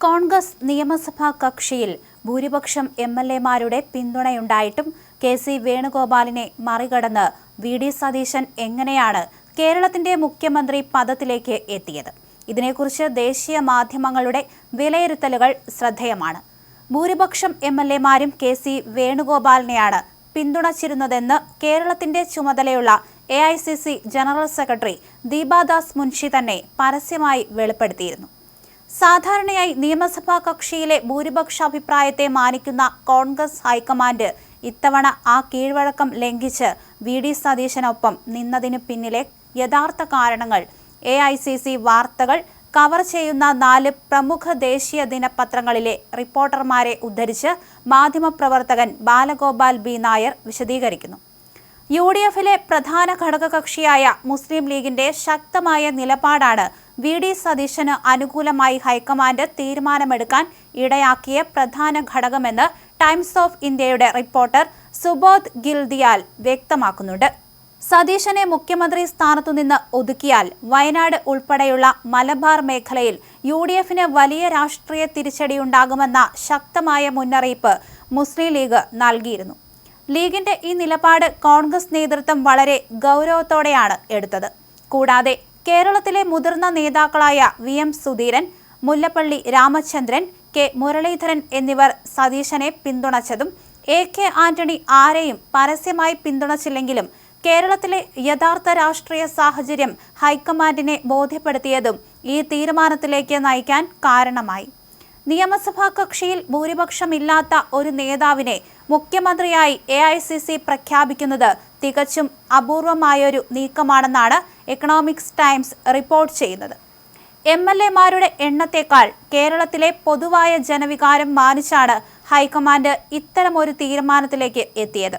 കോൺഗ്രസ് നിയമസഭാ കക്ഷിയിൽ ഭൂരിപക്ഷം എംഎൽഎമാരുടെ പിന്തുണയുണ്ടായിട്ടും കെ.സി. വേണുഗോപാലിനെ മറികടന്ന് വി.ഡി. സതീശൻ എങ്ങനെയാണ് കേരളത്തിന്റെ മുഖ്യമന്ത്രി പദത്തിലേക്ക് എത്തിയത്? ഇതിനെക്കുറിച്ച് ദേശീയ മാധ്യമങ്ങളുടെ വിലയിരുത്തലുകൾ ശ്രദ്ധേയമാണ്. ഭൂരിപക്ഷം എംഎൽഎമാരും കെ.സി. വേണുഗോപാലിനെയാണ് പിന്തുണച്ചിരുന്നതെന്ന് കേരളത്തിന്റെ ചുമതലയുള്ള AICC general secretary Deepa Das Munshi തന്നെ പരസ്യമായി വെളിപ്പെടുത്തിയിരുന്നു. സാധാരണയായി നിയമസഭാ കക്ഷിയിലെ ഭൂരിപക്ഷ അഭിപ്രായത്തെ മാനിക്കുന്ന കോൺഗ്രസ് ഹൈക്കമാൻഡ് ഇത്തവണ ആ കീഴ്വഴക്കം ലംഘിച്ച് വി.ഡി. സതീശനൊപ്പം നിന്നതിനു പിന്നിലെ യഥാർത്ഥ കാരണങ്ങൾ AICC വാർത്തകൾ കവർ ചെയ്യുന്ന 4 പ്രമുഖ ദേശീയ ദിനപത്രങ്ങളിലെ റിപ്പോർട്ടർമാരെ ഉദ്ധരിച്ച് മാധ്യമപ്രവർത്തകൻ ബാലഗോപാൽ B. നായർ വിശദീകരിക്കുന്നു. UDF-ലെ പ്രധാന ഘടകകക്ഷിയായ മുസ്ലിം ലീഗിന്റെ ശക്തമായ നിലപാടാണ് വി.ഡി. സതീശന് അനുകൂലമായി ഹൈക്കമാൻഡ് തീരുമാനമെടുക്കാൻ ഇടയാക്കിയ പ്രധാന ഘടകമെന്ന് ടൈംസ് ഓഫ് ഇന്ത്യയുടെ റിപ്പോർട്ടർ സുബോധ് ഗിൽദിയാൽ വ്യക്തമാക്കുന്നുണ്ട്. സതീശനെ മുഖ്യമന്ത്രി സ്ഥാനത്തുനിന്ന് ഒതുക്കിയാൽ വയനാട് ഉൾപ്പെടെയുള്ള മലബാർ മേഖലയിൽ UDF-ന് വലിയ രാഷ്ട്രീയ തിരിച്ചടിയുണ്ടാകുമെന്ന ശക്തമായ മുന്നറിയിപ്പ് മുസ്ലിം ലീഗ് നൽകിയിരുന്നു. ലീഗിന്റെ ഈ നിലപാട് കോൺഗ്രസ് നേതൃത്വം വളരെ ഗൗരവത്തോടെയാണ് എടുത്തത്. കൂടാതെ കേരളത്തിലെ മുതിർന്ന നേതാക്കളായ VM സുധീരൻ, മുല്ലപ്പള്ളി രാമചന്ദ്രൻ, K. മുരളീധരൻ എന്നിവർ സതീശനെ പിന്തുണച്ചതും AK ആന്റണി ആരെയും പരസ്യമായി പിന്തുണച്ചില്ലെങ്കിലും കേരളത്തിലെ യഥാർത്ഥ രാഷ്ട്രീയ സാഹചര്യം ഹൈക്കമാൻഡിനെ ബോധ്യപ്പെടുത്തിയതും ഈ തീരുമാനത്തിലേക്ക് നയിക്കാൻ കാരണമായി. നിയമസഭാ കക്ഷിയിൽ ഭൂരിപക്ഷമില്ലാത്ത ഒരു നേതാവിനെ മുഖ്യമന്ത്രിയായി AICC പ്രഖ്യാപിക്കുന്നത് തികച്ചും അപൂർവമായൊരു നീക്കമാണെന്നാണ് എക്കണോമിക്സ് ടൈംസ് റിപ്പോർട്ട് ചെയ്യുന്നത്. MLA-മാരുടെ എണ്ണത്തേക്കാൾ കേരളത്തിലെ പൊതുവായ ജനവികാരം മാനിച്ചാണ് ഹൈക്കമാൻഡ് ഇത്തരമൊരു തീരുമാനത്തിലേക്ക് എത്തിയത്.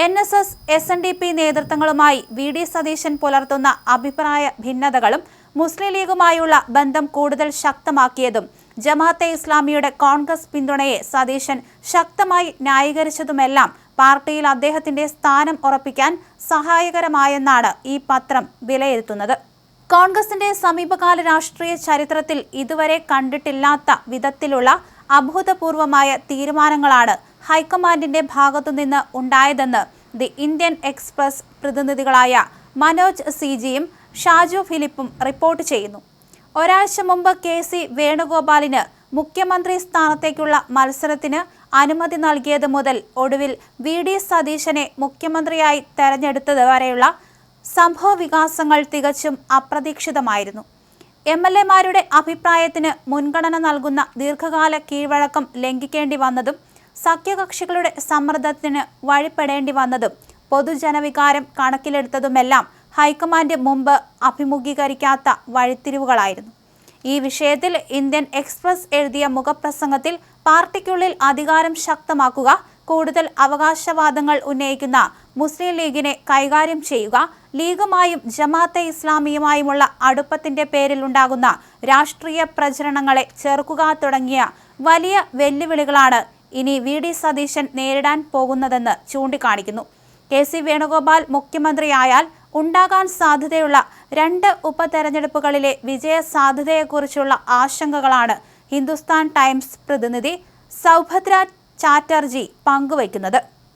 NSS, SNDP നേതൃത്വങ്ങളുമായി വി.ഡി. സതീശൻ പുലർത്തുന്ന അഭിപ്രായ ഭിന്നതകളും മുസ്ലിം ലീഗുമായുള്ള ബന്ധം കൂടുതൽ ശക്തമാക്കിയതും ജമാഅത്തെ ഇസ്ലാമിയുടെ കോൺഗ്രസ് പിന്തുണയെ സതീശൻ ശക്തമായി ന്യായീകരിച്ചതുമെല്ലാം പാർട്ടിയിൽ അദ്ദേഹത്തിന്റെ സ്ഥാനം ഉറപ്പിക്കാൻ സഹായകരമായെന്നാണ് ഈ പത്രം വിലയിരുത്തുന്നത്. കോൺഗ്രസിന്റെ സമീപകാല രാഷ്ട്രീയ ചരിത്രത്തിൽ ഇതുവരെ കണ്ടിട്ടില്ലാത്ത വിധത്തിലുള്ള അഭൂതപൂർവമായ തീരുമാനങ്ങളാണ് ഹൈക്കമാൻഡിന്റെ ഭാഗത്തുനിന്ന് ഉണ്ടായതെന്ന് ദി ഇന്ത്യൻ എക്സ്പ്രസ് പ്രതിനിധികളായ മനോജ് CG-യും ഷാജു ഫിലിപ്പും റിപ്പോർട്ട് ചെയ്യുന്നു. ഒരാഴ്ച മുമ്പ് കെ.സി. വേണുഗോപാലിന് മുഖ്യമന്ത്രി സ്ഥാനത്തേക്കുള്ള മത്സരത്തിന് അനുമതി നൽകിയത് മുതൽ ഒടുവിൽ വി.ഡി. സതീശനെ മുഖ്യമന്ത്രിയായി തെരഞ്ഞെടുത്തത് വരെയുള്ള സംഭവ വികാസങ്ങൾ തികച്ചും അപ്രതീക്ഷിതമായിരുന്നു. MLA-മാരുടെ അഭിപ്രായത്തിന് മുൻഗണന നൽകുന്ന ദീർഘകാല കീഴ്വഴക്കം ലംഘിക്കേണ്ടി വന്നതും സഖ്യകക്ഷികളുടെ സമ്മർദ്ദത്തിന് വഴിപ്പെടേണ്ടി വന്നതും പൊതുജനവികാരം കണക്കിലെടുത്തതുമെല്ലാം ഹൈക്കമാൻഡ് മുമ്പ് അഭിമുഖീകരിക്കാത്ത വഴിത്തിരിവുകളായിരുന്നു. ഈ വിഷയത്തിൽ ഇന്ത്യൻ എക്സ്പ്രസ് എഴുതിയ മുഖപ്രസംഗത്തിൽ പാർട്ടിക്കുള്ളിൽ അധികാരം ശക്തമാക്കുക, കൂടുതൽ അവകാശവാദങ്ങൾ ഉന്നയിക്കുന്ന മുസ്ലിം ലീഗിനെ കൈകാര്യം ചെയ്യുക, ലീഗുമായും ജമാഅത്തെ ഇസ്ലാമിയുമായുമുള്ള അടുപ്പത്തിന്റെ പേരിൽ ഉണ്ടാകുന്ന രാഷ്ട്രീയ പ്രചരണങ്ങളെ ചെറുക്കുക തുടങ്ങിയ വലിയ വെല്ലുവിളികളാണ് ഇനി വി.ഡി. സതീശൻ നേരിടാൻ പോകുന്നതെന്ന് ചൂണ്ടിക്കാണിക്കുന്നു. കെ.സി. വേണുഗോപാൽ മുഖ്യമന്ത്രിയായാൽ ഉണ്ടാകാൻ സാധ്യതയുള്ള 2 ഉപതെരഞ്ഞെടുപ്പുകളിലെ വിജയ സാധ്യതയെക്കുറിച്ചുള്ള ആശങ്കകളാണ് ഹിന്ദുസ്ഥാൻ ടൈംസ് പ്രതിനിധി സൗഭദ്ര ചാറ്റർജി പങ്കുവയ്ക്കുന്നത്.